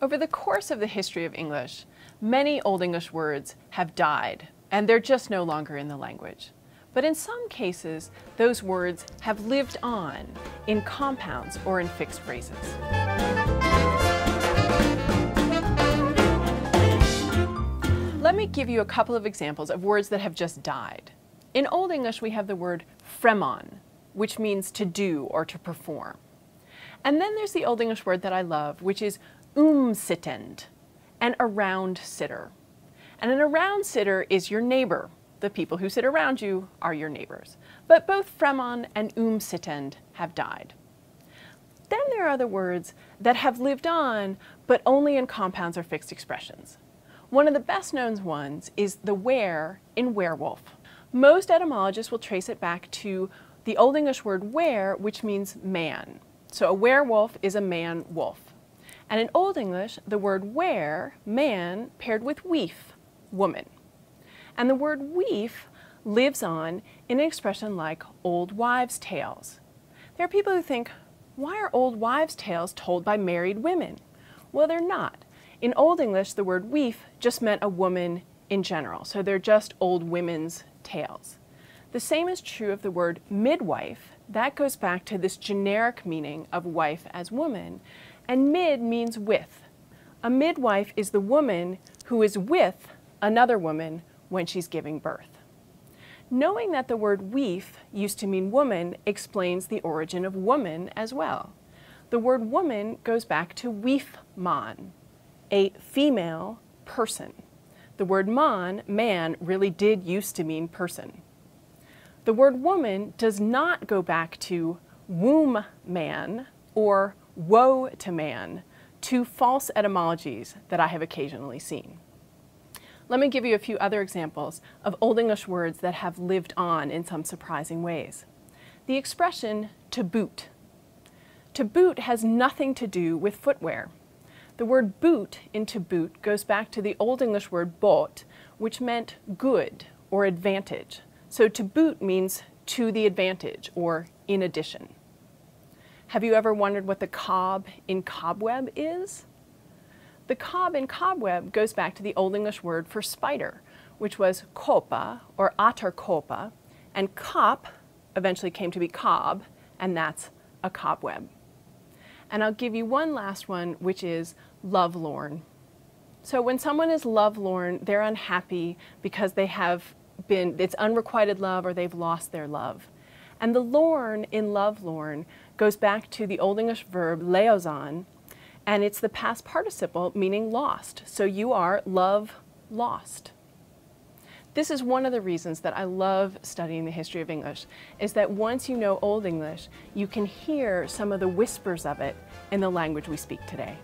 Over the course of the history of English, many Old English words have died, and they're just no longer in the language. But in some cases, those words have lived on in compounds or in fixed phrases. Let me give you a couple of examples of words that have just died. In Old English, we have the word fremon, which means to do or to perform. And then there's the Old English word that I love, which is sittend, an around sitter. And an around sitter is your neighbor. The people who sit around you are your neighbors. But both fremon and sittend have died. Then there are the words that have lived on, but only in compounds or fixed expressions. One of the best known ones is the were in werewolf. Most etymologists will trace it back to the Old English word were, which means man. So a werewolf is a man-wolf. And in Old English, the word were, man, paired with weef, woman. And the word weef lives on in an expression like old wives' tales. There are people who think, why are old wives' tales told by married women? Well, they're not. In Old English, the word weef just meant a woman in general, so they're just old women's tales. The same is true of the word midwife. That goes back to this generic meaning of wife as woman, and mid means with. A midwife is the woman who is with another woman when she's giving birth. Knowing that the word weef used to mean woman explains the origin of woman as well. The word woman goes back to weefman, a female person. The word man, really did used to mean person. The word woman does not go back to womb man or woe to man, two false etymologies that I have occasionally seen. Let me give you a few other examples of Old English words that have lived on in some surprising ways. The expression to boot. To boot has nothing to do with footwear. The word boot in to boot goes back to the Old English word bot, which meant good or advantage. So to boot means to the advantage or in addition. Have you ever wondered what the cob in cobweb is? The cob in cobweb goes back to the Old English word for spider, which was kopa or atterkopa, and kop eventually came to be cob, and that's a cobweb. And I'll give you one last one, which is lovelorn. So when someone is lovelorn, they're unhappy because they have it's unrequited love or they've lost their love. And the lorn in lovelorn goes back to the Old English verb leozan, and it's the past participle meaning lost. So you are love lost. This is one of the reasons that I love studying the history of English, is that once you know Old English, you can hear some of the whispers of it in the language we speak today.